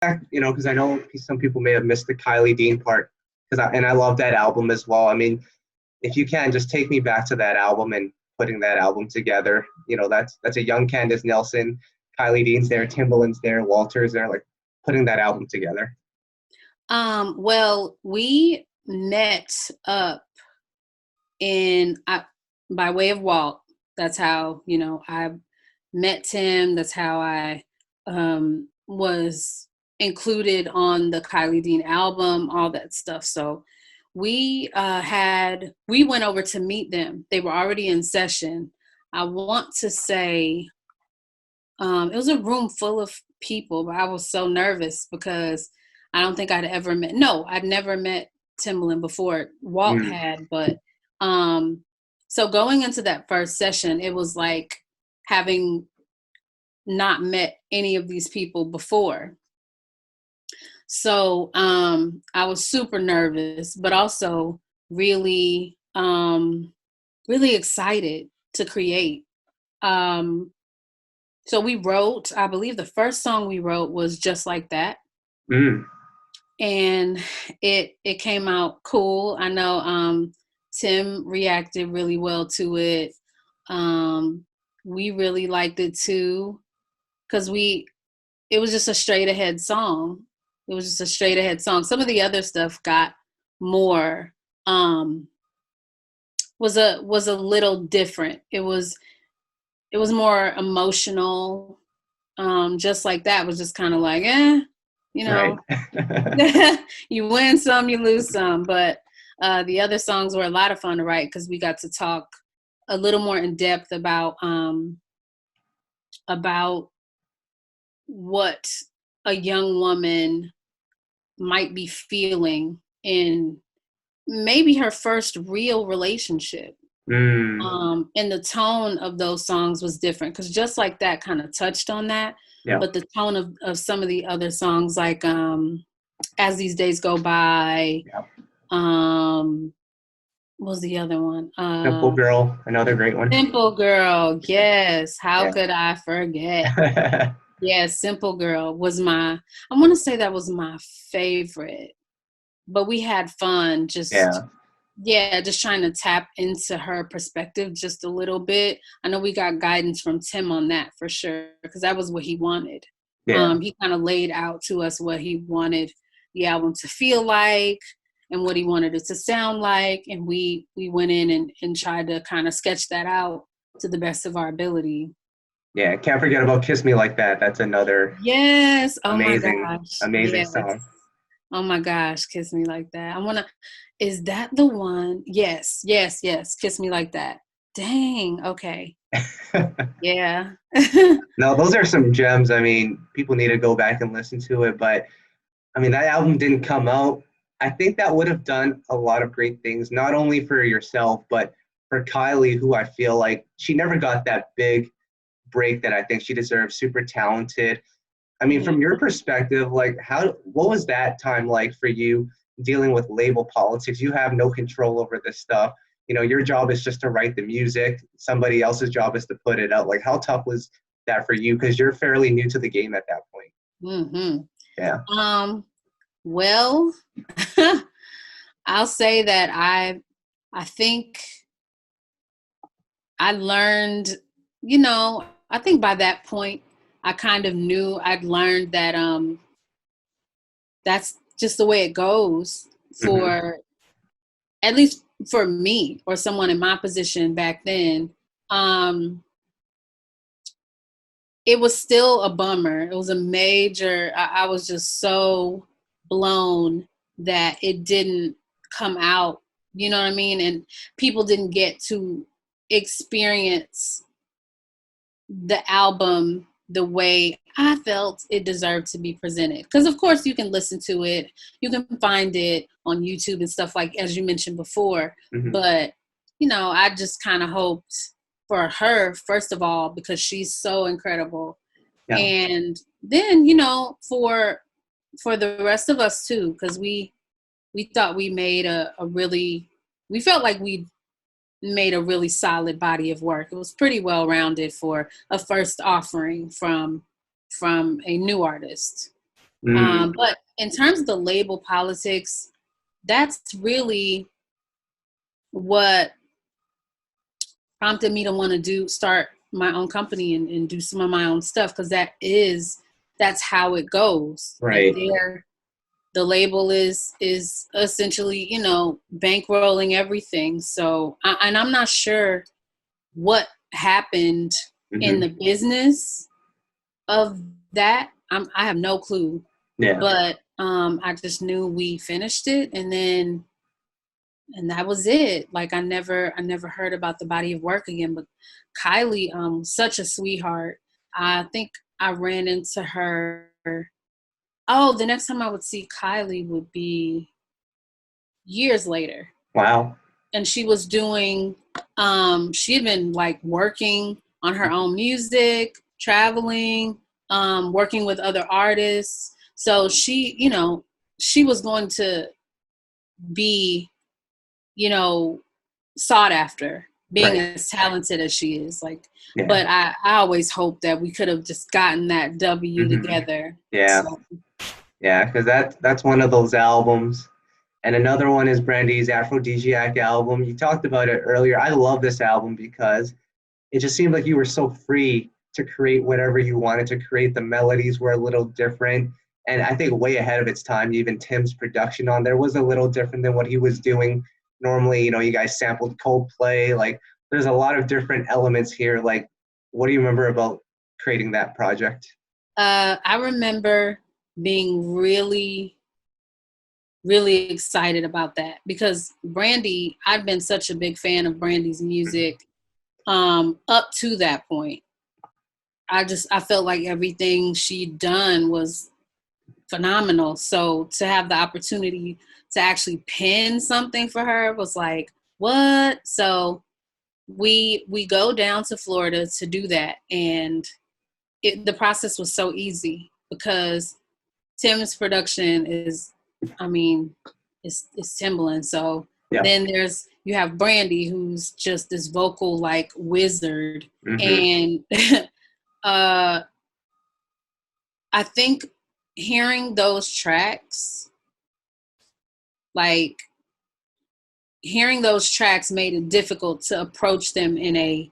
because I know some people may have missed the Kylie Dean part, and I love that album as well. I mean, if you can, just take me back to that album and putting that album together. That's a young Candice Nelson, Kylie Dean's there, Timbaland's there, Walter's there, like putting that album together. Well, we met up by way of Walt. That's how, I met Tim. That's how I was included on the Kylie Dean album, all that stuff. So we went over to meet them. They were already in session. I want to say it was a room full of people, but I was so nervous because I don't think I'd never met Timbaland before. Walt had, but so going into that first session, it was like having not met any of these people before. So I was super nervous, but also really, really excited to create. So we wrote, I believe the first song we wrote was Just Like That. And it came out cool. I know Tim reacted really well to it. We really liked it too, because it was just a straight ahead song. Some of the other stuff got more, was a little different. It was more emotional. Just Like That was just kind of like, Right. you win some, you lose some. But the other songs were a lot of fun to write because we got to talk a little more in depth about what a young woman might be feeling in maybe her first real relationship. And the tone of those songs was different because Just Like That kind of touched on that. Yeah. But the tone of some of the other songs, like As These Days Go By, what was the other one? Simple Girl, another great one. Simple Girl, yes. How could I forget? Yes, Simple Girl was I want to say that was my favorite. But we had fun just trying to tap into her perspective just a little bit. I know we got guidance from Tim on that for sure, because that was what he wanted. He kind of laid out to us what he wanted the album to feel like and what he wanted it to sound like. And we went in and tried to kind of sketch that out to the best of our ability. Yeah, can't forget about Kiss Me Like That. That's another amazing song. Oh my gosh, Kiss Me Like That. Is that the one? Yes. Kiss Me Like That. Dang, okay. Yeah. No, those are some gems. I mean, people need to go back and listen to it. But, I mean, that album didn't come out. I think that would have done a lot of great things, not only for yourself, but for Kylie, who I feel like she never got that big break that I think she deserves. Super talented. I mean, from your perspective, like what was that time like for you dealing with label politics? You have no control over this stuff. Your job is just to write the music. Somebody else's job is to put it out. Like, how tough was that for you? Because you're fairly new to the game at that point. Mm-hmm. Yeah. Well, I'll say that I think I learned, I think by that point, I kind of knew I'd learned that that's just the way it goes for, at least for me or someone in my position back then. It was still a bummer. It was a major, I was just so blown that it didn't come out, you know what I mean? And people didn't get to experience the album the way I felt it deserved to be presented. Because of course you can listen to it, you can find it on YouTube and stuff, like as you mentioned before. But I just kind of hoped for her, first of all, because she's so incredible, and then for the rest of us too, because we thought we made we felt like we made a really solid body of work. It was pretty well rounded for a first offering from a new artist. Mm, But in terms of the label politics, that's really what prompted me to want to start my own company and do some of my own stuff, because that's how it goes. Like right. the label is essentially, bankrolling everything. So and I'm not sure what happened in Hmm. the business of that. I have no clue, Yeah. but I just knew we finished it, and that was it. Like I never heard about the body of work again. But Kylie, such a sweetheart. I think I ran into her. Oh, the next time I would see Kylie would be years later. Wow. And she was doing, she had been like working on her own music, traveling, working with other artists. So she was going to be, sought after, being Right. as talented as she is. Like, Yeah. but I always hope that we could have just gotten that W Hmm. together. Yeah. So Yeah. Because that's one of those albums. And another one is Brandy's Afrodisiac album. You talked about it earlier. I love this album because it just seemed like you were so free to create whatever you wanted to create. The melodies were a little different. And I think way ahead of its time. Even Tim's production on there was a little different than what he was doing. Normally, you guys sampled Coldplay. Like, there's a lot of different elements here. Like, what do you remember about creating that project? I remember being really, really excited about that, because Brandy, I've been such a big fan of Brandy's music up to that point. I felt like everything she'd done was phenomenal. So to have the opportunity to actually pen something for her was like, what? So we go down to Florida to do that, and the process was so easy because Tim's production is, I mean, it's Timbaland. So Yeah. then you have Brandy, who's just this vocal like wizard, Hmm. and uh, I think hearing those tracks, like hearing those tracks, made it difficult to approach them in a,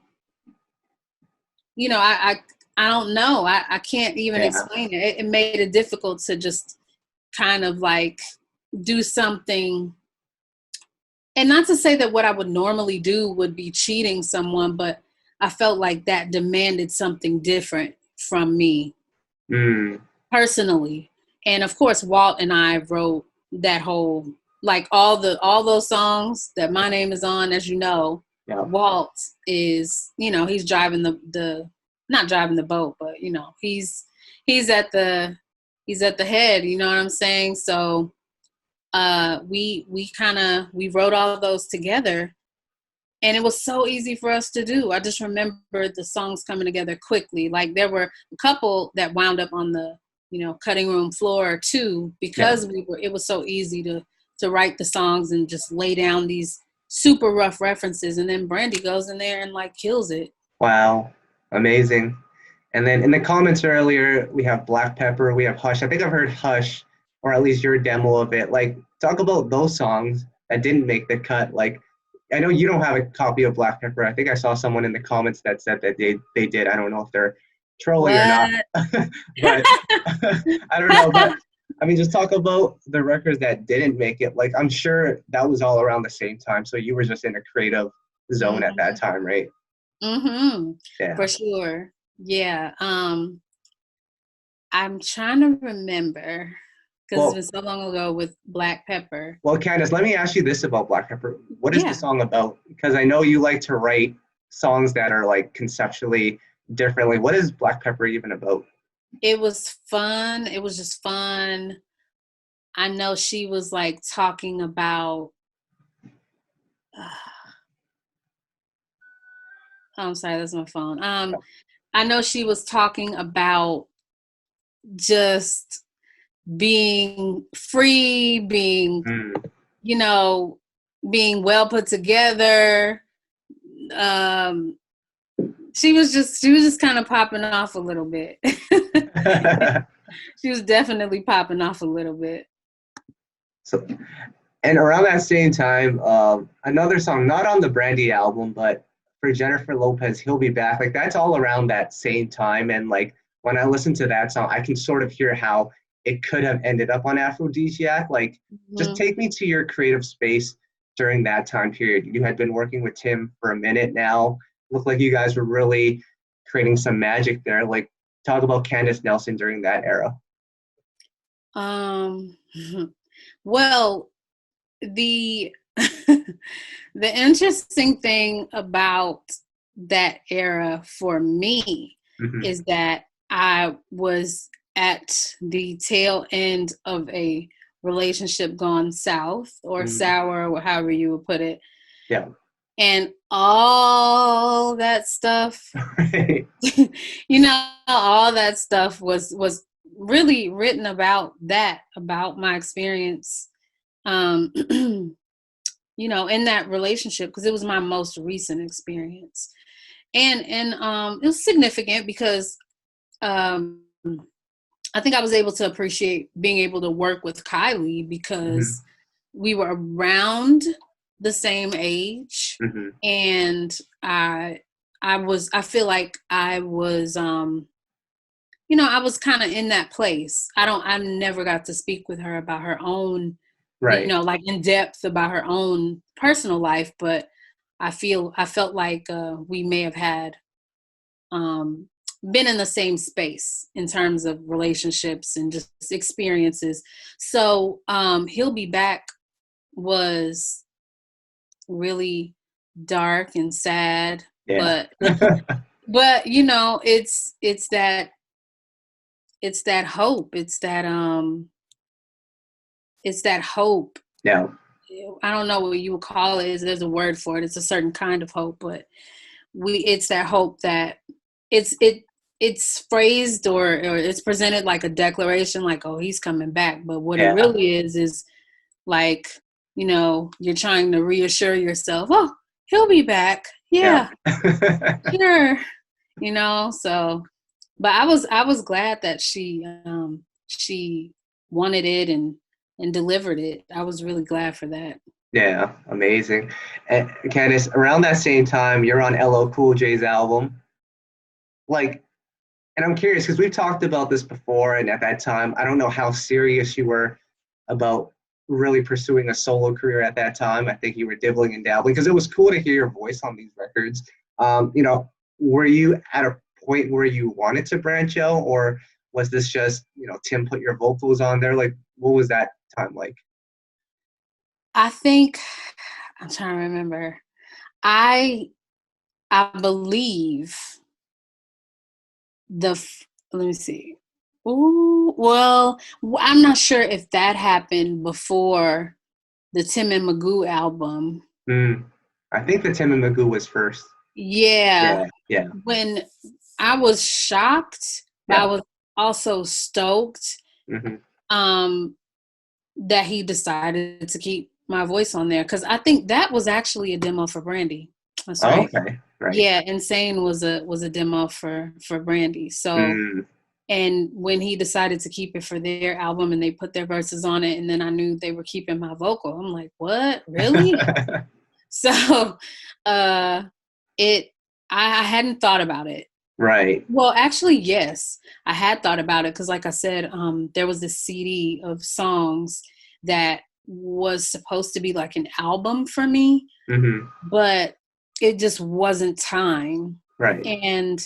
I don't know, I can't even Yeah. explain it. It made it difficult to just kind of like do something. And not to say that what I would normally do would be cheating someone, but I felt like that demanded something different from me Mm. personally. And of course, Walt and I wrote that whole, like all those songs that my name is on, as you know. Yeah. Walt is, he's driving the not driving the boat, but he's at the he's at the head, you know what I'm saying? So we wrote all those together, and it was so easy for us to do. I just remember the songs coming together quickly. Like there were a couple that wound up on the cutting room floor too, Yeah. because it was so easy to write the songs and just lay down these super rough references, and then Brandy goes in there and like kills it. Wow. Amazing. And then in the comments earlier, we have Black Pepper, we have Hush. I think I've heard Hush, or at least your demo of it. Like, talk about those songs that didn't make the cut. Like, I know you don't have a copy of Black Pepper. I think I saw someone in the comments that said that they did. I don't know if they're trolling or not, What? but I don't know. But I mean, just talk about the records that didn't make it. Like, I'm sure that was all around the same time. So you were just in a creative zone at that Mm-hmm. time, right? Mm-hmm. Yeah. For sure. Yeah. I'm trying to remember, because it's Well, been so long ago with Black Pepper. Well, Candice, let me ask you this about Black Pepper. What is the Yeah. song about? Because I know you like to write songs that are like conceptually differently. What is Black Pepper even about? It was fun. It was just fun. I know she was like talking about, oh, I'm sorry, that's my phone. I know she was talking about just being free, Mm. you know, being well put together. Um, she was just kind of popping off a little bit. She was definitely popping off a little bit. So, and around that same time, another song, not on the Brandy album, but for Jennifer Lopez, He'll Be Back. Like that's all around that same time. And like when I listen to that song, I can sort of hear how it could have ended up on Afrodisiac. Like just take me to your creative space during that time period. You had been working with Tim for a minute now. Looked like you guys were really creating some magic there. Like talk about Candice Nelson during that era. Well, the the interesting thing about that era for me is that I was at the tail end of a relationship gone south or sour, or however you would put it. Yeah. And all that stuff, you know, all that stuff was really written about my experience, you know, in that relationship, because it was my most recent experience. And it was significant because I think I was able to appreciate being able to work with Kylie because we were around the same age, and I feel like I was, you know, I was kind of in that place. I never got to speak with her about her own, you know, like in depth about her own personal life, but I felt like we may have had been in the same space in terms of relationships and just experiences. So He'll Be Back was really dark and sad, but you know, it's that hope. It's that hope. Yeah. I don't know what you would call it. There's a word for it. It's a certain kind of hope, but it's that hope that it's phrased or it's presented like a declaration, like, oh, he's coming back. But what it really is like, you know, you're trying to reassure yourself, oh, he'll be back. Yeah. Sure. You know, so, but I was glad that she wanted it and delivered it. I was really glad for that. Yeah, amazing. And Candice, around that same time, you're on LL Cool J's album. Like, and I'm curious because we've talked about this before, and at that time, I don't know how serious you were about really pursuing a solo career at that time. I think you were dibbling and dabbling because it was cool to hear your voice on these records. You know, were you at a point where you wanted to branch out, or was this just, you know, Tim put your vocals on there? Like, what was that time like? I think I'm trying to remember. I believe let me see. Ooh, well, I'm not sure if that happened before the Tim and Magoo album. I think the Tim and Magoo was first. Yeah. Yeah. When I was shocked, but I was also stoked that he decided to keep my voice on there, because I think that was actually a demo for Brandy. That's right. Okay. Right. Yeah, Insane was a demo for Brandy. So and when he decided to keep it for their album and they put their verses on it, and then I knew they were keeping my vocal, I'm like, what? Really? So I hadn't thought about it. Right. Well, actually, yes, I had thought about it because, like I said, there was this CD of songs that was supposed to be like an album for me, but it just wasn't time. Right. And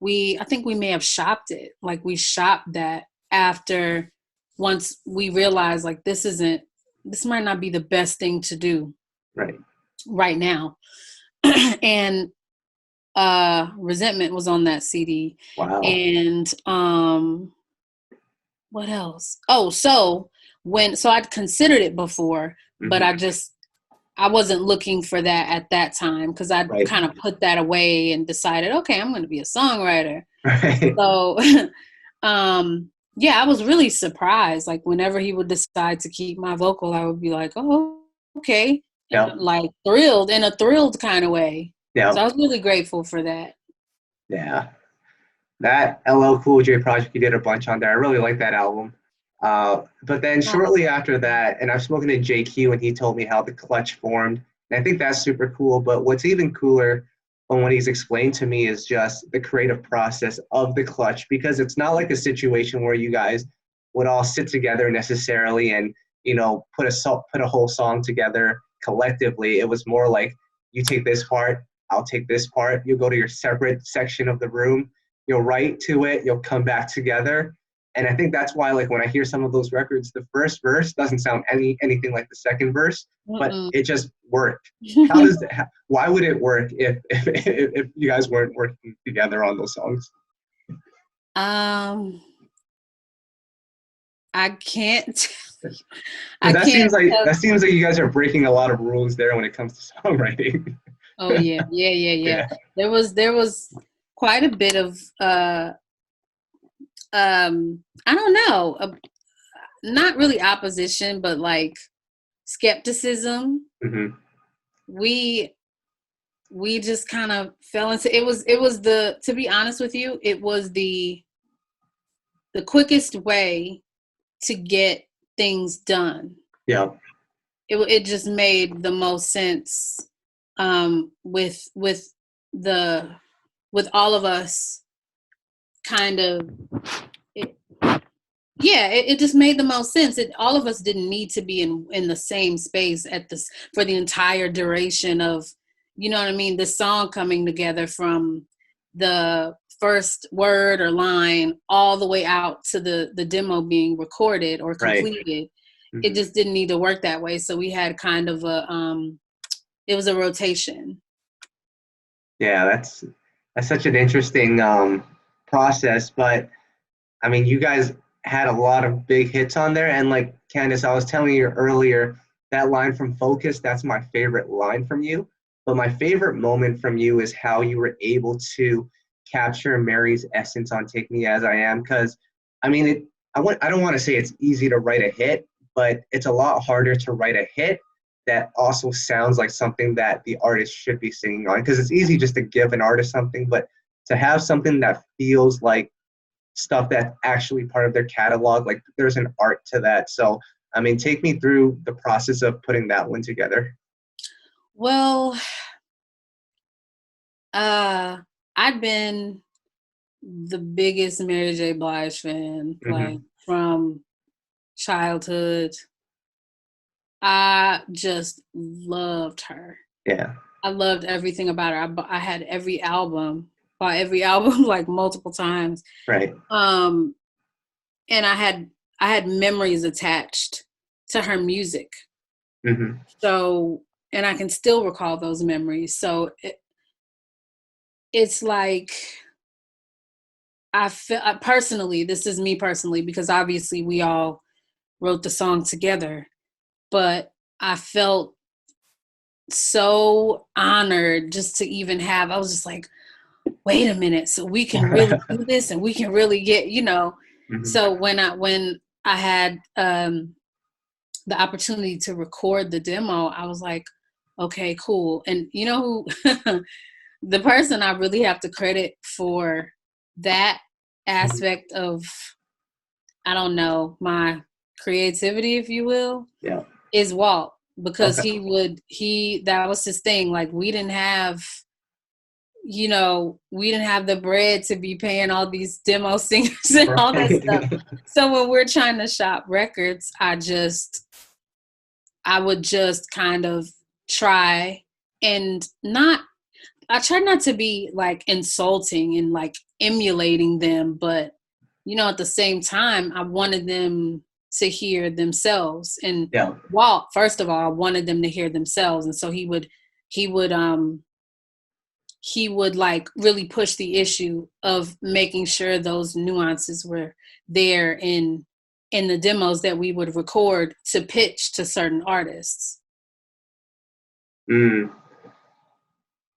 I think we may have shopped it. Like we shopped that after, once we realized like this might not be the best thing to do right now. And Resentment was on that CD. Wow. And what else? Oh, so I'd considered it before, but I wasn't looking for that at that time, because I'd kind of put that away and decided, okay, I'm going to be a songwriter. Right. So, yeah, I was really surprised. Like whenever he would decide to keep my vocal, I would be like, oh, okay. Like thrilled, in a thrilled kind of way. Yeah. So I was really grateful for that. Yeah. That LL Cool J project, you did a bunch on there. I really like that album. But then Oh, shortly after that, and I've spoken to JQ and he told me how the Clutch formed. And I think that's super cool. But what's even cooler from what he's explained to me is just the creative process of the Clutch, because it's not like a situation where you guys would all sit together necessarily and put a whole song together collectively. It was more like you take this part, I'll take this part. You go to your separate section of the room, you'll write to it, you'll come back together. And I think that's why, like, when I hear some of those records, the first verse doesn't sound anything like the second verse, but mm-mm. it just worked. How does that? Why would it work if you guys weren't working together on those songs? um, I can't tell you. I Because that can't seems like tell. you guys are breaking a lot of rules there when it comes to songwriting. Oh yeah, yeah, yeah, yeah. Yeah. There was quite a bit of I don't know, not really opposition, but like skepticism. Hmm. We we just kind of fell into it was the to be honest with you, it was the quickest way to get things done. Yeah. It just made the most sense with the with all of us kind of it, yeah, it just made the most sense. All of us didn't need to be in the same space at this for the entire duration of, you know what I mean, the song coming together from the first word or line all the way out to the demo being recorded or Right. completed. It Hmm. just didn't need to work that way. So we had kind of a it was a rotation. Yeah, that's such an interesting process. But I mean, you guys had a lot of big hits on there, and like Candice, I was telling you earlier, that line from Focus, that's my favorite line from you. But my favorite moment from you is how you were able to capture Mary's essence on "Take Me as I Am." Because I mean, I don't want to say it's easy to write a hit, but it's a lot harder to write a hit that also sounds like something that the artist should be singing on. Because it's easy just to give an artist something, but to have something that feels like stuff that's actually part of their catalog, like there's an art to that. So I mean, take me through the process of putting that one together. Well, uh I've been the biggest Mary J. Blige fan, like Hmm. from childhood. I just loved her. Yeah. I loved everything about her. I had every album, bought every album like multiple times. Right. Um, and I had memories attached to her music. Hmm. So, and I can still recall those memories. So it's like I feel personally, this is me personally, because obviously we all wrote the song together, but I felt so honored just to even have, I was just like, wait a minute, so we can really do this and we can really get. Hmm. So when I had the opportunity to record the demo, I was like, okay, cool. And you know who the person I really have to credit for that aspect of, I don't know, my creativity, if you will, Yeah. is Walt, because Okay. that was his thing. Like we didn't have the bread to be paying all these demo singers and all that stuff. Right. So when we're trying to shop records, I would just kind of try and not, I try not to be like insulting and like emulating them, but at the same time, I wanted them to hear themselves. And Yeah. Walt, first of all, I wanted them to hear themselves. And so he would he would like really push the issue of making sure those nuances were there in the demos that we would record to pitch to certain artists. Mm.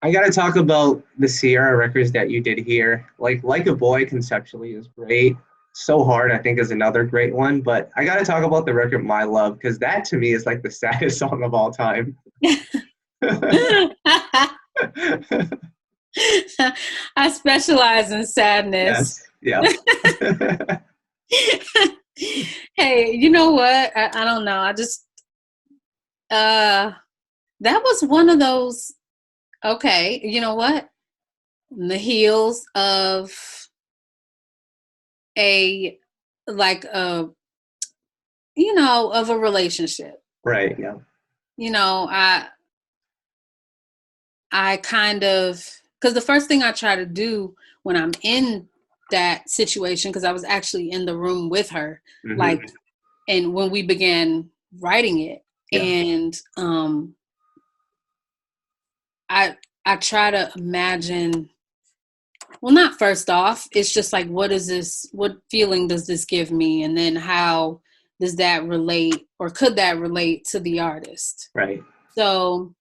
I got to talk about the Ciara records that you did here. Like a Boy conceptually is great. So Hard, I think, is another great one. But I got to talk about the record My Love, because that to me is like the saddest song of all time. I specialize in sadness. Yes. Yeah. Hey, you know what? I don't know. I just that was one of those. Okay, you know what? In the heels of a like a of a relationship. Right. Yeah. You know, I kind of, because the first thing I try to do when I'm in that situation, because I was actually in the room with her, Mm-hmm. like, and when we began writing it, Yeah. and I I try to imagine. Well, not first off, it's just like, what feeling does this give me? And then how does that relate, or could that relate to the artist? Right. So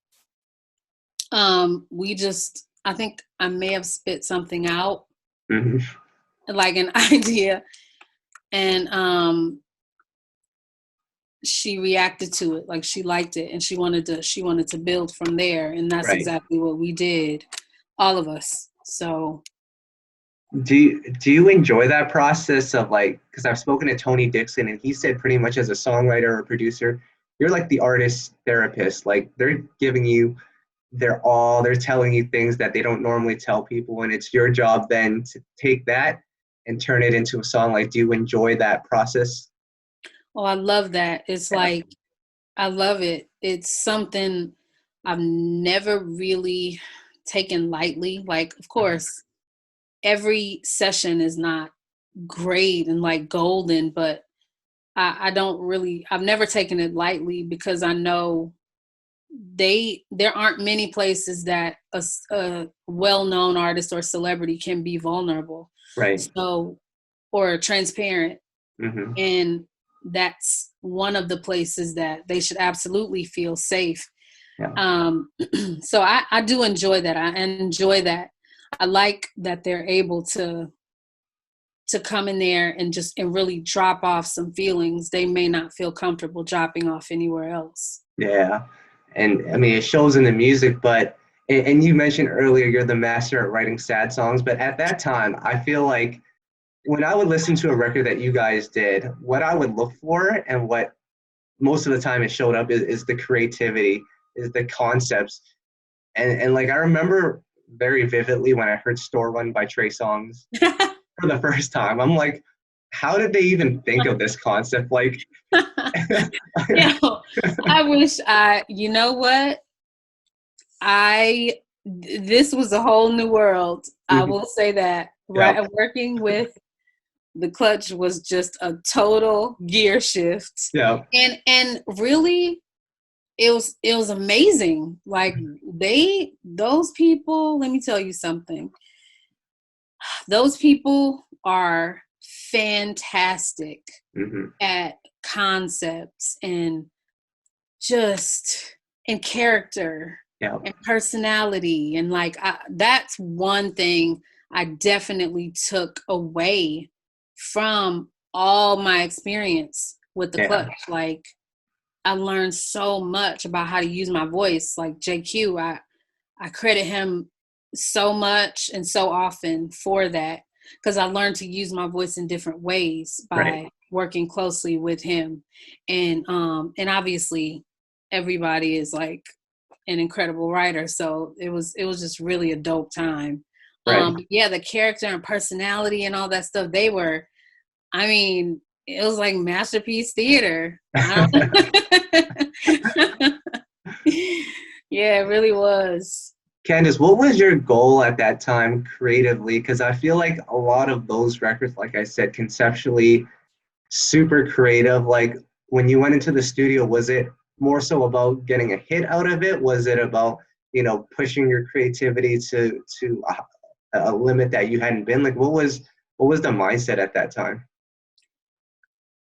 I think I may have spit something out, Mm-hmm. like an idea, and she reacted to it, like she liked it, and she wanted to build from there, and that's Right. exactly what we did, all of us. So Do you enjoy that process of like, because I've spoken to Tony Dixon and he said pretty much as a songwriter or producer, you're like the artist therapist. Like they're giving you their all, they're telling you things that they don't normally tell people, and it's your job then to take that and turn it into a song. Like, do you enjoy that process? oh, I love that. It's Yeah. like, I love it. It's something I've never really taken lightly. Like, of course, every session is not great and like golden, but I've never taken it lightly, because I know there aren't many places that a well-known artist or celebrity can be vulnerable. Right. So, or transparent. Mm-hmm. And that's one of the places that they should absolutely feel safe. Yeah. So I do enjoy that. I enjoy that. I like that they're able to come in there and really drop off some feelings they may not feel comfortable dropping off anywhere else. Yeah. And I mean, it shows in the music, but, and you mentioned earlier you're the master at writing sad songs, but at that time, I feel like when I would listen to a record that you guys did, what I would look for and what most of the time it showed up is the creativity, is the concepts. And like I remember very vividly when I heard Store Run by Trey Songz for the first time. I'm like, how did they even think of this concept? Like, Yeah, I wish you know what? This was a whole new world. I mhm, will say that. yeah, Right, working with the Clutch was just a total gear shift, yeah, and really, it was amazing. Like, those people. Let me tell you something. Those people are fantastic hmm, at concepts and just and character yeah, and personality, and like that's one thing I definitely took away from all my experience with the yeah, Clutch. Like, I learned so much about how to use my voice. Like JQ, I credit him so much and so often for that, because I learned to use my voice in different ways right, by working closely with him. And obviously everybody is like an incredible writer. So it was just really a dope time. right. Yeah, the character and personality and all that stuff, I mean, it was like masterpiece theater. I don't Yeah, it really was. Candice, what was your goal at that time creatively? Because I feel like a lot of those records, like I said, conceptually super creative. Like when you went into the studio, was it more so about getting a hit out of it? Was it about, pushing your creativity to a limit that you hadn't been? Like what was the mindset at that time?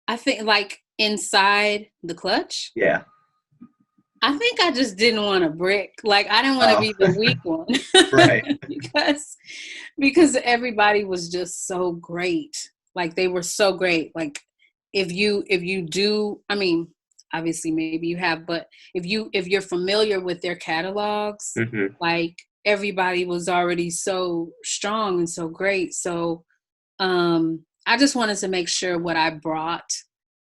I think, like, inside the Clutch, Yeah. I think I just didn't want to brick. Like, I didn't want to Oh, be the weak one. right. because because everybody was just so great. Like, they were so great. Like, if you do, I mean, obviously maybe you have, but if you're familiar with their catalogs, Hmm. like, everybody was already so strong and so great. So I just wanted to make sure what I brought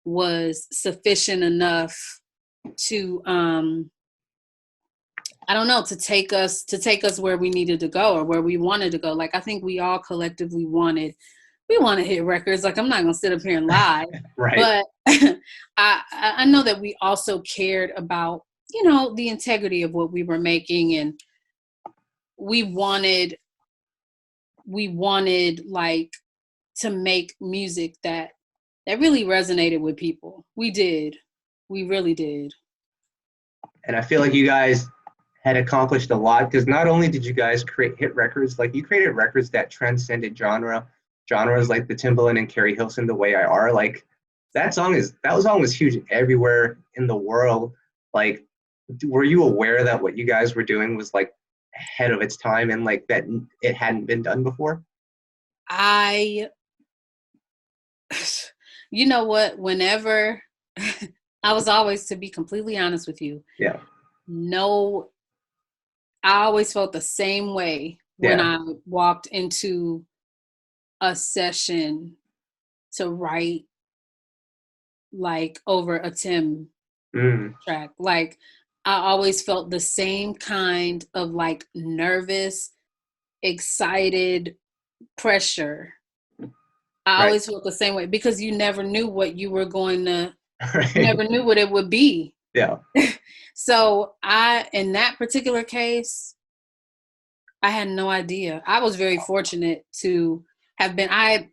was sufficient enough to I don't know, to take us where we needed to go or where we wanted to go. Like I think we all collectively wanted to hit records. Like I'm not gonna sit up here and lie. Right. But I know that we also cared about, the integrity of what we were making, and we wanted like to make music that really resonated with people. We did. We really did. And I feel like you guys had accomplished a lot, because not only did you guys create hit records, like you created records that transcended genres like the Timbaland and Keri Hilson, The Way I Are. Like that song was huge everywhere in the world. Like, were you aware that what you guys were doing was like ahead of its time and like that it hadn't been done before? You know what? Whenever I was always, to be completely honest with you, Yeah. no, I always felt the same way when Yeah. I walked into a session to write like over a Tim track. Like I always felt the same kind of like nervous, excited pressure. I Right. always felt the same way because you never knew what you were going to, Right. you never knew what it would be. Yeah. So in that particular case, I had no idea. I was very fortunate to have been, I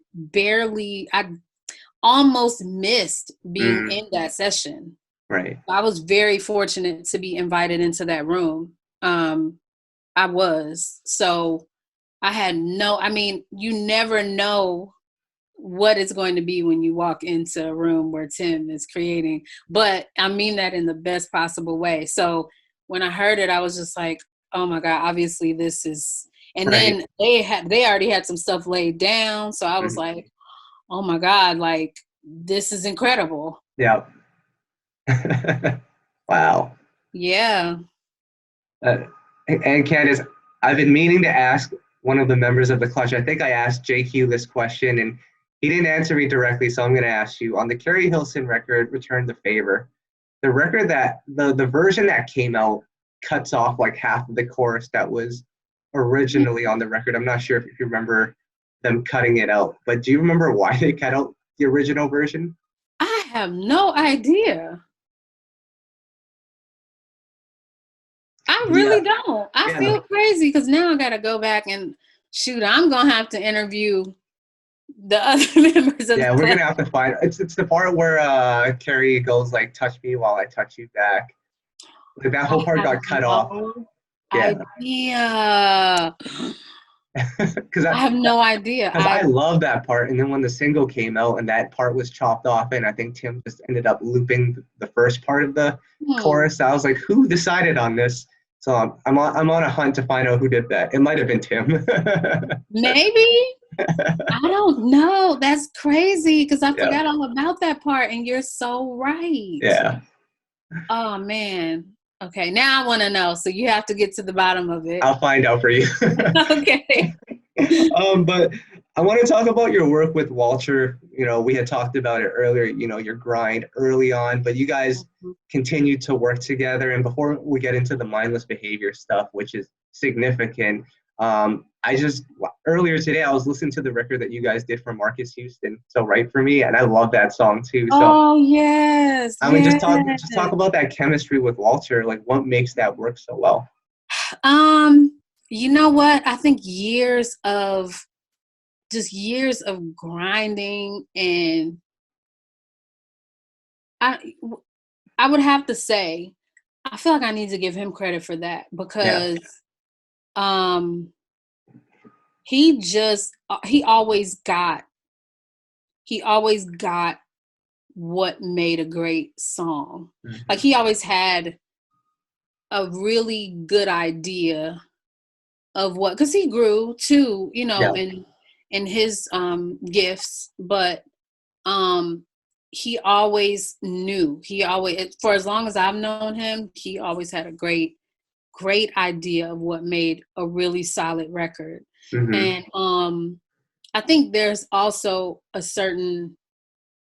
almost missed being in that session. Right. I was very fortunate to be invited into that room. I was. So you never know what it's going to be when you walk into a room where Tim is creating, but I mean that in the best possible way. So when I heard it, I was just like, oh my God, obviously this is, and Right. then they already had some stuff laid down. So I was like, oh my God, like this is incredible. Yeah. Wow. Yeah. And Candice, I've been meaning to ask one of the members of the Clutch. I think I asked JQ this question and he didn't answer me directly, so I'm going to ask you. On the Keri Hilson record, Return the Favor, the record that the version that came out cuts off like half of the chorus that was originally on the record. I'm not sure if you remember them cutting it out, but do you remember why they cut out the original version? I have no idea. I Yeah. really don't. I Yeah. feel crazy because now I got to go back and shoot. I'm going to have to interview the other members of the Yeah, we're club. gonna have to find it's the part where Keri goes like touch me while I touch you back. Like that whole I part have got cut off. no Yeah. idea. Because I have no idea. I love that part. And then when the single came out and that part was chopped off, and I think Tim just ended up looping the first part of the chorus. I was like, who decided on this? So I'm on a hunt to find out who did that. It might have been Tim. Maybe. I don't know. That's crazy because I Yeah. forgot all about that part, and you're so right. Yeah. Oh man. Okay, now I want to know. So you have to get to the bottom of it. I'll find out for you. Okay. But I want to talk about your work with Walter. You know, we had talked about it earlier, you know, your grind early on, but you guys continued to work together. And before we get into the Mindless Behavior stuff, which is significant, earlier today, I was listening to the record that you guys did for Marcus Houston, So Right For Me, and I love that song too. So, oh, yes. I mean, just talk about that chemistry with Walter, like what makes that work so well? You know what? I think years of grinding, and I would have to say, I feel like I need to give him credit for that because he always got what made a great song. Mm-hmm. Like he always had a really good idea of what, because he grew too, you know, in his gifts, but he always knew. For as long as I've known him, he always had a great great idea of what made a really solid record. Mm-hmm. And I think there's also a certain,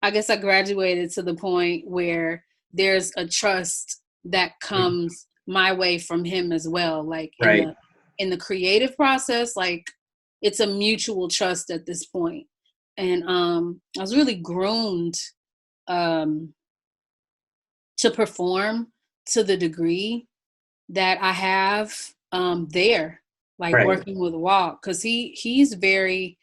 I guess I graduated to the point where there's a trust that comes my way from him as well. Like Right. in the creative process, like it's a mutual trust at this point. And I was really groomed um, to perform to the degree that I have there, like Right. working with Walt, because he's very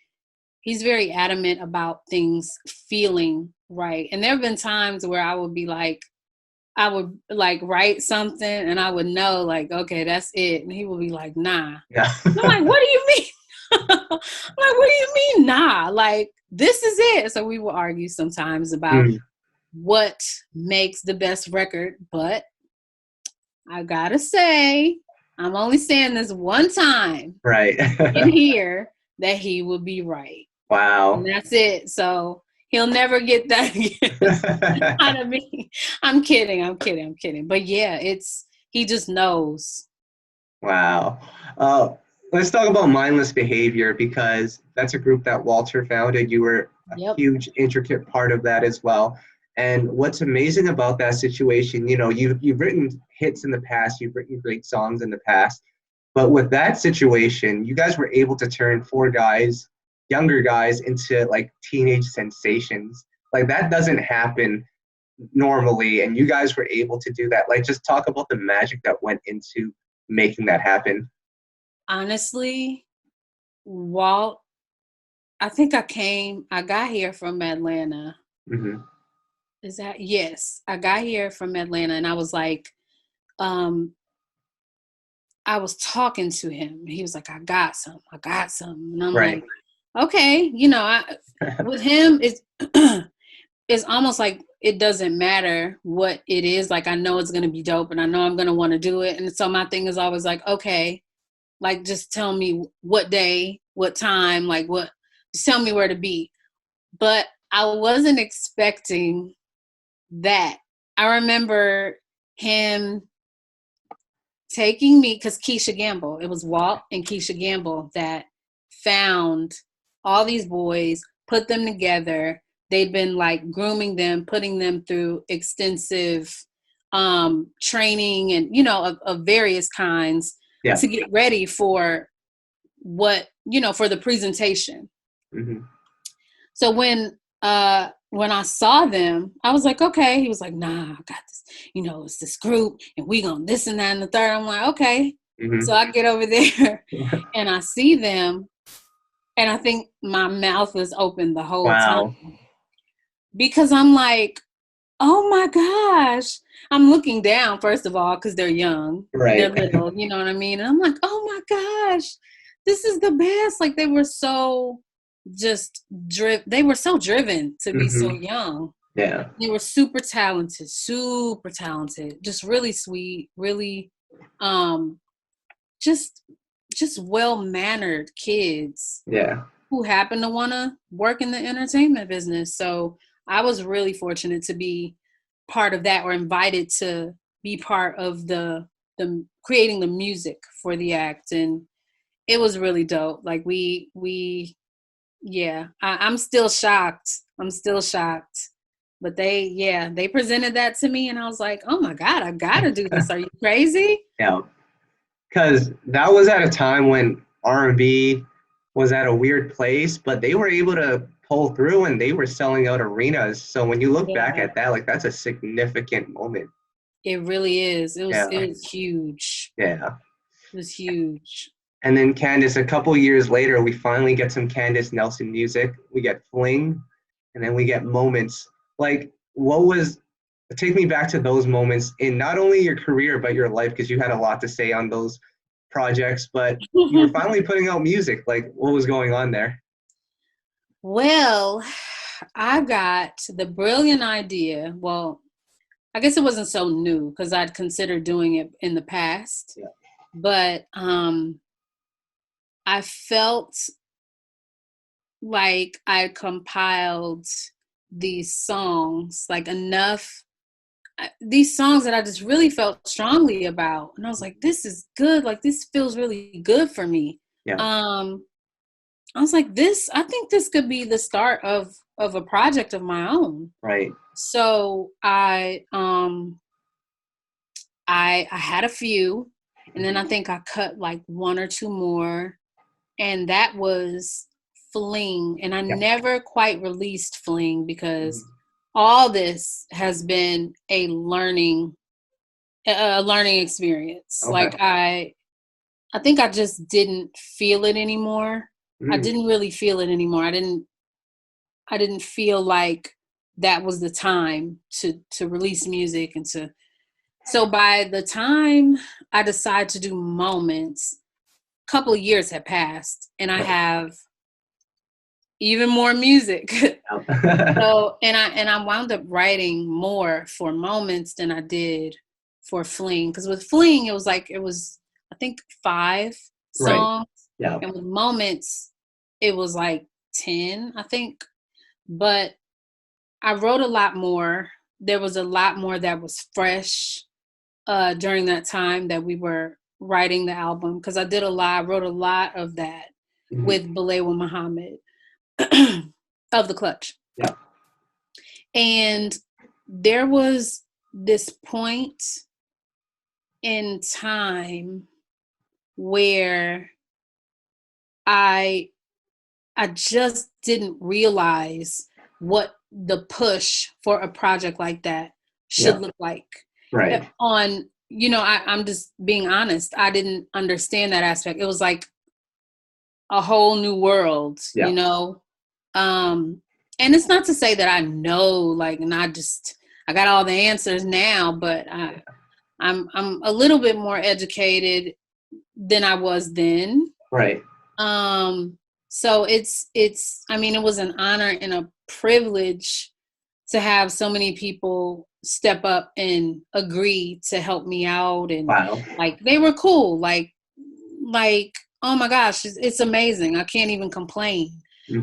adamant about things feeling right. And there have been times where I would like write something and I would know like, okay, that's it. And he would be like, nah. Yeah. I'm like, what do you mean? I'm like, what do you mean, nah? Like, this is it. So we will argue sometimes about Mm, what makes the best record. But I gotta say, I'm only saying this one time right. in here that he will be right. And Wow. that's it. So he'll never get that again out of me. I'm kidding. But yeah, he just knows. Wow. Uh, let's talk about Mindless Behavior because that's a group that Walter founded. You were a Yep. huge, intricate part of that as well. And what's amazing about that situation, you've written hits in the past, you've written great songs in the past, but with that situation, you guys were able to turn four guys, younger guys, into like teenage sensations. Like that doesn't happen normally, and you guys were able to do that. Like just talk about the magic that went into making that happen. Honestly, Walt, I think I got here from Atlanta. Mm-hmm. Yes, I got here from Atlanta and I was like, um, I was talking to him. He was like, I got some. And I'm Right. like, okay, with him, it's almost like it doesn't matter what it is. Like, I know it's going to be dope and I know I'm going to want to do it. And so my thing is always like, okay, like, just tell me what day, what time, just tell me where to be. But I wasn't expecting that. I remember him taking me, because Keisha Gamble, it was Walt and Keisha Gamble that found all these boys, put them together. They'd been like grooming them, putting them through extensive training and, of various kinds Yeah. to get ready for for the presentation. Mm-hmm. So when I saw them, I was like, okay. He was like, nah, I got this. It's this group and we gonna this and that and the third. I'm like, okay. So Mm-hmm. I get over there and I see them and I think my mouth was open the whole time Wow. because I'm like, oh my gosh. I'm looking down, first of all, because they're young and they're Right. little, you know what I mean? And I'm like, oh my gosh, this is the best. Like they were so they were so driven to be so Mm-hmm. young. Yeah. They were super talented, just really sweet, really um just well-mannered kids Yeah. who happen to want to work in the entertainment business. So I was really fortunate to be part of that or invited to be part of the creating the music for the act. And it was really dope. Like yeah, I'm still shocked. But they presented that to me and I was like, oh my God, I gotta do this. Are you crazy? Yeah. Because that was at a time when R&B was at a weird place, but they were able to pull through and they were selling out arenas. So when you look back Yeah, at that, like that's a significant moment. it really is. Yeah. It was huge. Yeah. It was huge. And then Candice, a couple years later, we finally get some Candice Nelson music. We get Fling, and then we get Moments. Like, take me back to those moments in not only your career, but your life, because you had a lot to say on those projects, but you were finally putting out music. Like, what was going on there? Well, I got the brilliant idea. Well, I guess it wasn't so new because I'd considered doing it in the past. Yeah. But I felt like I compiled these songs, like enough. these songs that I just really felt strongly about. And I was like, this is good. Like, this feels really good for me. Yeah. I was like, I think this could be the start of a project of my own. Right. So I had a few, and then I think I cut like one or two more, and that was Fling. And I never quite released Fling because all this has been a learning experience. Okay. Like I think I just didn't feel it anymore. I didn't really feel it anymore. I didn't feel like that was the time to release music and to. So by the time I decided to do Moments, a couple of years had passed, and I have even more music. So and I wound up writing more for Moments than I did for Fling, because with Fling it was I think 5 songs, right. and with Moments it was like 10, I think. But I wrote a lot more. There was a lot more that was fresh during that time that we were writing the album, because I wrote a lot of that with Balewa Muhammad of the Clutch. Yeah. And there was this point in time where I just didn't realize what the push for a project like that should look like. Right. I'm just being honest. I didn't understand that aspect. It was like a whole new world, you know? And it's not to say that I know, like, and I got all the answers now, but I'm a little bit more educated than I was then. Right. So it was an honor and a privilege to have so many people step up and agree to help me out. And like, they were cool. Like, oh my gosh, it's amazing. I can't even complain.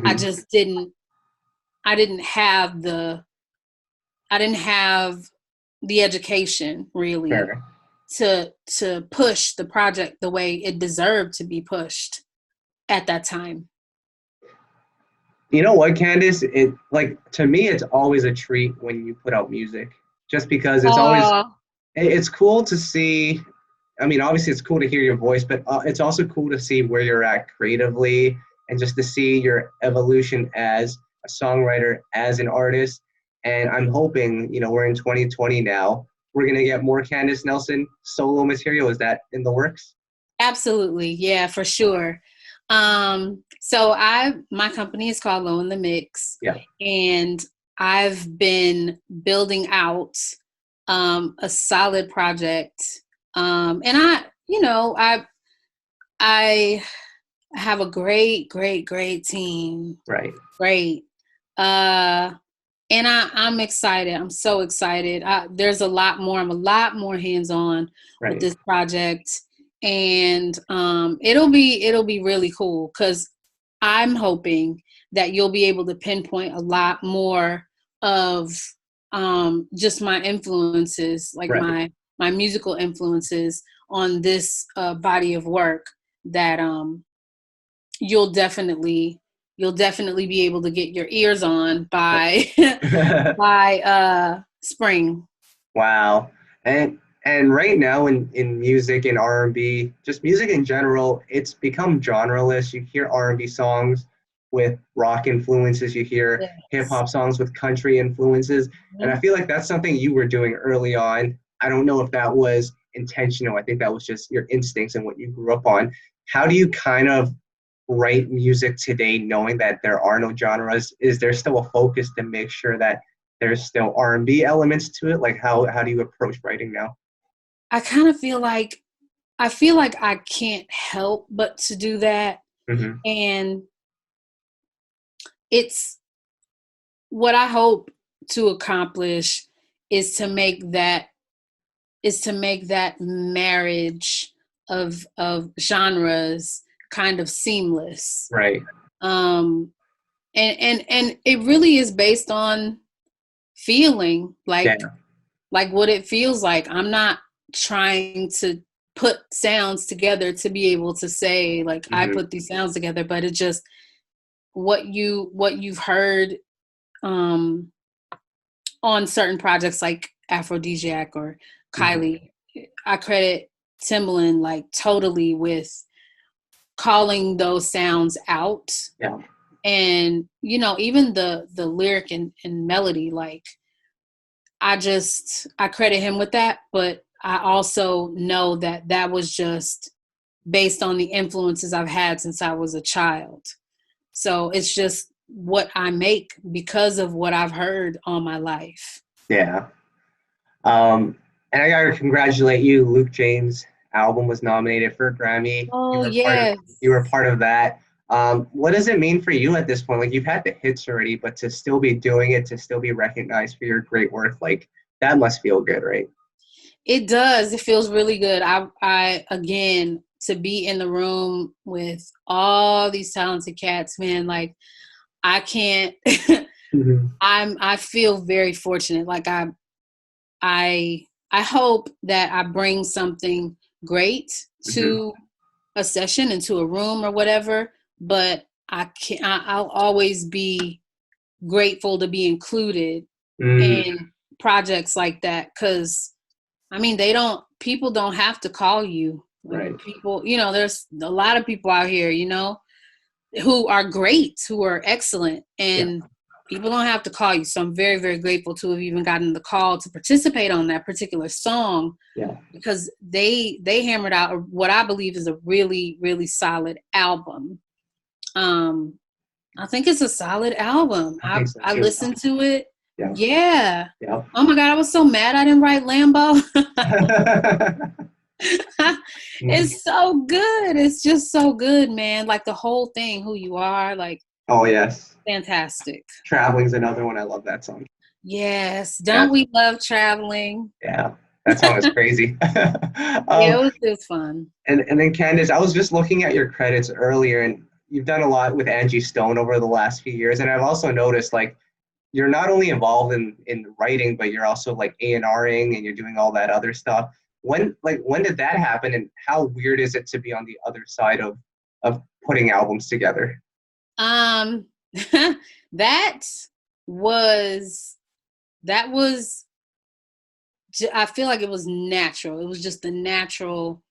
I just didn't have the education really to push the project the way it deserved to be pushed at that time. You know what, Candice? To me, it's always a treat when you put out music, just because it's cool to see. I mean, obviously it's cool to hear your voice, but it's also cool to see where you're at creatively, and just to see your evolution as a songwriter, as an artist. And I'm hoping, we're in 2020 now, we're going to get more Candice Nelson solo material. Is that in the works? Absolutely. Yeah, for sure. So my company is called Low in the Mix. Yeah. And I've been building out a solid project. And I have a great team. Right. Great. And I'm excited. I'm so excited. There's a lot more. I'm a lot more hands-on with this project. And it'll be really cool, because I'm hoping that you'll be able to pinpoint a lot more of just my influences, like my musical influences on this body of work that you'll definitely be able to get your ears on by by spring. Wow. And right now in music and R&B, just music in general, it's become genreless. You hear R&B songs with rock influences, you hear hip hop songs with country influences. And I feel like that's something you were doing early on. I don't know if that was intentional. I think that was just your instincts and what you grew up on. How do you kind of write music today, knowing that there are no genres? Is there still a focus to make sure that there's still R&B elements to it? Like, how do you approach writing now? I kind of feel like I can't help but to do that. And it's what I hope to accomplish is to make that marriage of genres kind of seamless. Right. And it really is based on feeling like like what it feels like. I'm not trying to put sounds together to be able to say like I put these sounds together, but it's just what you've heard on certain projects like Afrodisiac or Kylie. I credit Timbaland like totally with calling those sounds out. Yeah. And you know, even the lyric and melody, like I credit him with that, but I also know that that was just based on the influences I've had since I was a child. So it's just what I make because of what I've heard all my life. Yeah. And I gotta congratulate you. Luke James' album was nominated for a Grammy. Oh, yes. You were part of that. What does it mean for you at this point? Like, you've had the hits already, but to still be doing it, to still be recognized for your great work, like that must feel good, right? It does. It feels really good. I again, to be in the room with all these talented cats, man, like I can't I feel very fortunate. Like I hope that I bring something great to a session, into a room or whatever, but I'll always be grateful to be included in projects like that, because I mean people don't have to call you. Right. People, you know, there's a lot of people out here, you know, who are great, who are excellent, and people don't have to call you. So I'm very, very grateful to have even gotten the call to participate on that particular song, because they hammered out what I believe is a really, really solid album. I think it's a solid album. I listened to it. Yeah. Oh my God, I was so mad I didn't write Lambo. It's so good. It's just so good, man. Like the whole thing, Who You Are, like. Oh, yes. Fantastic. Traveling's another one. I love that song. Yes. Don't we love traveling? Yeah. That song is crazy. Yeah, it was fun. And then Candice, I was just looking at your credits earlier, and you've done a lot with Angie Stone over the last few years. And I've also noticed, like, you're not only involved in writing, but you're also like A&Ring, and you're doing all that other stuff. When did that happen, and how weird is it to be on the other side of putting albums together? That was I feel like it was natural. It was just the natural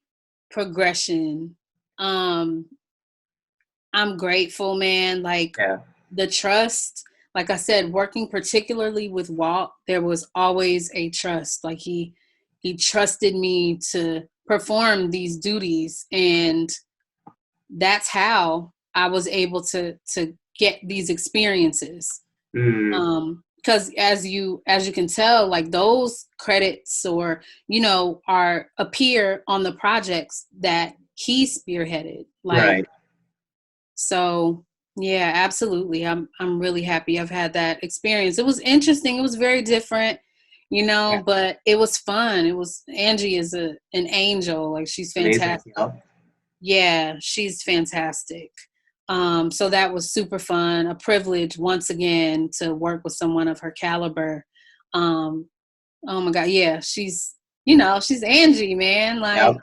progression. I'm grateful, man. Like the trust, like I said, working particularly with Walt, there was always a trust. Like he trusted me to perform these duties, and that's how I was able to get these experiences. Because as you can tell, like those credits, or you know, appear on the projects that he spearheaded. Like, so yeah, absolutely. I'm really happy I've had that experience. It was interesting. It was very different, you know, but it was fun. Angie is an angel. Like, she's fantastic. Yeah, she's fantastic. So that was super fun. A privilege once again to work with someone of her caliber. Oh my God, yeah, she's Angie, man. Like,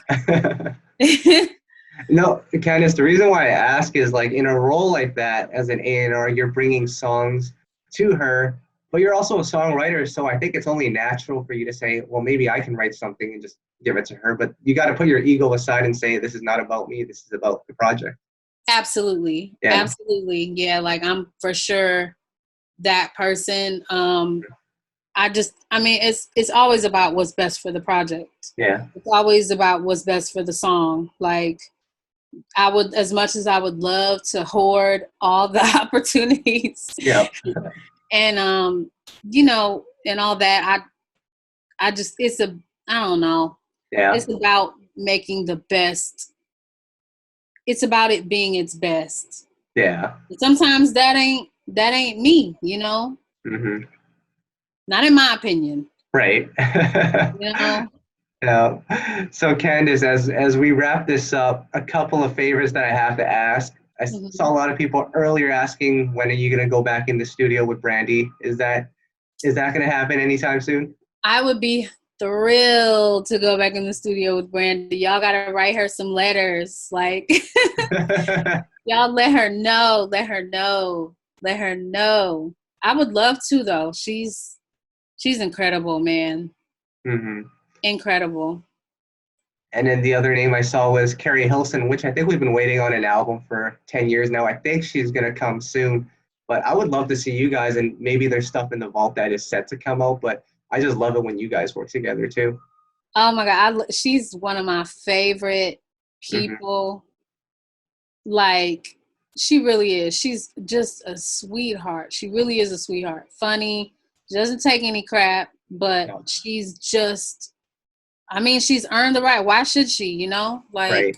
no, Candice, the reason why I ask is, like, in a role like that as an A&R, you're bringing songs to her, but you're also a songwriter. So I think it's only natural for you to say, well, maybe I can write something and just give it to her. But you got to put your ego aside and say, this is not about me. This is about the project. Absolutely. Yeah. Absolutely. Yeah. Like, I'm for sure that person. It's always about what's best for the project. Yeah. It's always about what's best for the song. Like, as much as I would love to hoard all the opportunities. Yeah. And, you know, and all that, I don't know. Yeah. It's about making the best. It's about it being its best. Yeah. Sometimes that ain't me, you know? Mm-hmm. Not in my opinion. Right. You know? Yeah. So Candice, as we wrap this up, a couple of favors that I have to ask. I saw a lot of people earlier asking, when are you going to go back in the studio with Brandy? Is that going to happen anytime soon? I would be thrilled to go back in the studio with Brandy. Y'all gotta write her some letters. Like, y'all let her know. Let her know. Let her know. I would love to though. She's incredible, man. Mm-hmm. Incredible. And then the other name I saw was Keri Hilson, which I think we've been waiting on an album for 10 years now. I think she's going to come soon. But I would love to see you guys, and maybe there's stuff in the vault that is set to come out. But I just love it when you guys work together too. Oh my God. She's one of my favorite Mm-hmm. people. Like, she really is. She's just a sweetheart. She really is a sweetheart. Funny. She doesn't take any crap, but Yeah. she's just, I mean, she's earned the right. Why should she, you know? Like, Right.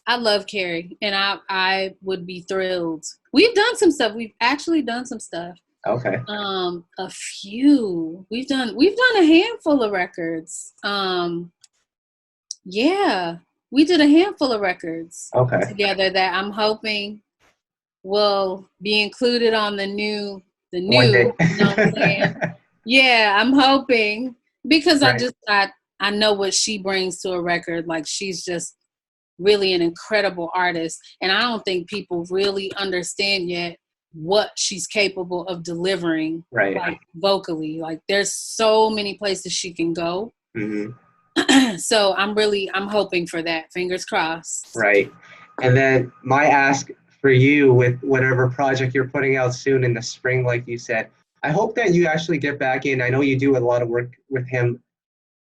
I love Keri, and I would be thrilled. We've done some stuff. We've actually done some stuff. Okay. A few. We've done a handful of records. Yeah, we did a handful of records Okay. together that I'm hoping will be included on the new, One day. you know what I'm saying? Yeah, I'm hoping, because Right. I know what she brings to a record. Like, she's just really an incredible artist, and I don't think people really understand yet what she's capable of delivering, Right. like vocally. Like, there's so many places she can go. Mm-hmm. So I'm hoping for that. Fingers crossed. Right. And then my ask for you, with whatever project you're putting out soon in the spring, like you said, I hope that you actually get back in. I know you do a lot of work with him,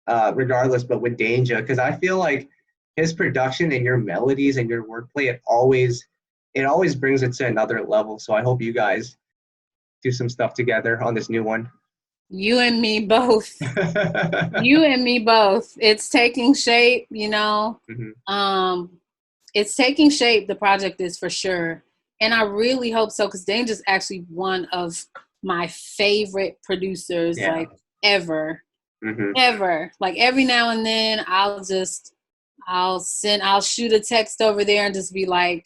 regardless, but with Danger, because I feel like his production and your melodies and your wordplay, it always brings it to another level. So I hope you guys do some stuff together on this new one. You and me both. You and me both. It's taking shape, you know. Mm-hmm. It's taking shape. The project is, for sure. And I really hope so, because Danger's actually one of my favorite producers, Yeah. like, ever. Mm-hmm. Ever. Like, every now and then I'll shoot a text over there and just be like,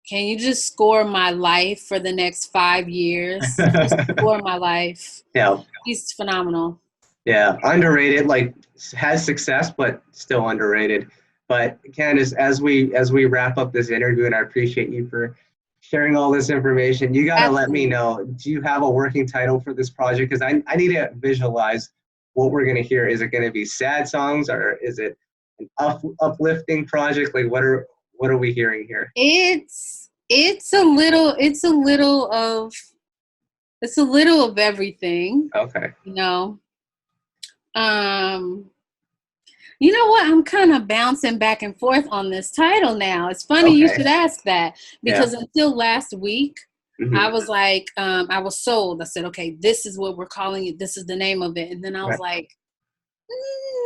can you just score my life for the next 5 years? Just score my life. Yeah. He's phenomenal. Yeah, underrated. Like, has success, but still underrated. But Candice, as we wrap up this interview, and I appreciate you for sharing all this information, you gotta let me know. Do you have a working title for this project? Because I need to visualize what we're gonna hear. Is it gonna be sad songs, or is it an uplifting project? Like, what are we hearing here? It's a little of everything. Okay. You know. You know what? I'm kind of bouncing back and forth on this title now. It's funny you should ask that, because until last week, Mm-hmm. I was like, I was sold. I said, okay, this is what we're calling it. This is the name of it. And then I was like,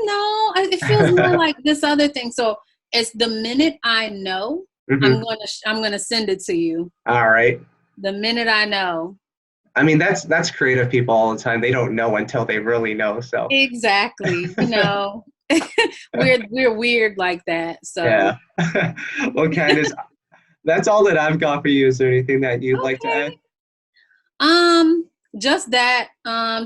no, it feels more like this other thing. So it's the minute I know, Mm-hmm. I'm gonna send it to you. All right. The minute I know. I mean, that's creative people all the time. They don't know until they really know. So exactly, you know, we're weird like that. So yeah. Well, Candice, that's all that I've got for you. Is there anything that you'd like to add? Just that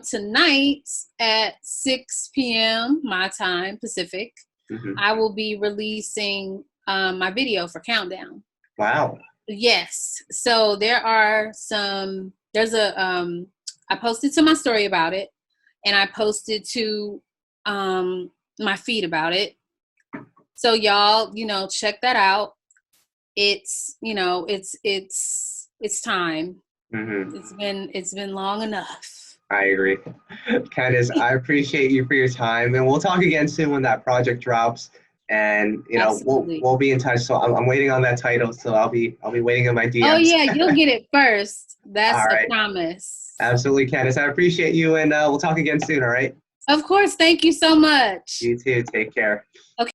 tonight at 6 p.m. my time, Pacific, Mm-hmm. I will be releasing my video for Countdown. Wow. Yes. So I posted to my story about it, and I posted to my feed about it. So y'all, you know, check that out. It's, you know, it's time. Mm-hmm. It's been long enough. I agree. Candice, I appreciate you for your time, and we'll talk again soon when that project drops. And you know, we'll be in touch. So I'm waiting on that title. So I'll be waiting on my DMs. Oh yeah, you'll get it first. That's all right. a promise. Absolutely, Candice. I appreciate you, and we'll talk again soon. All right. Of course. Thank you so much. You too. Take care. Okay.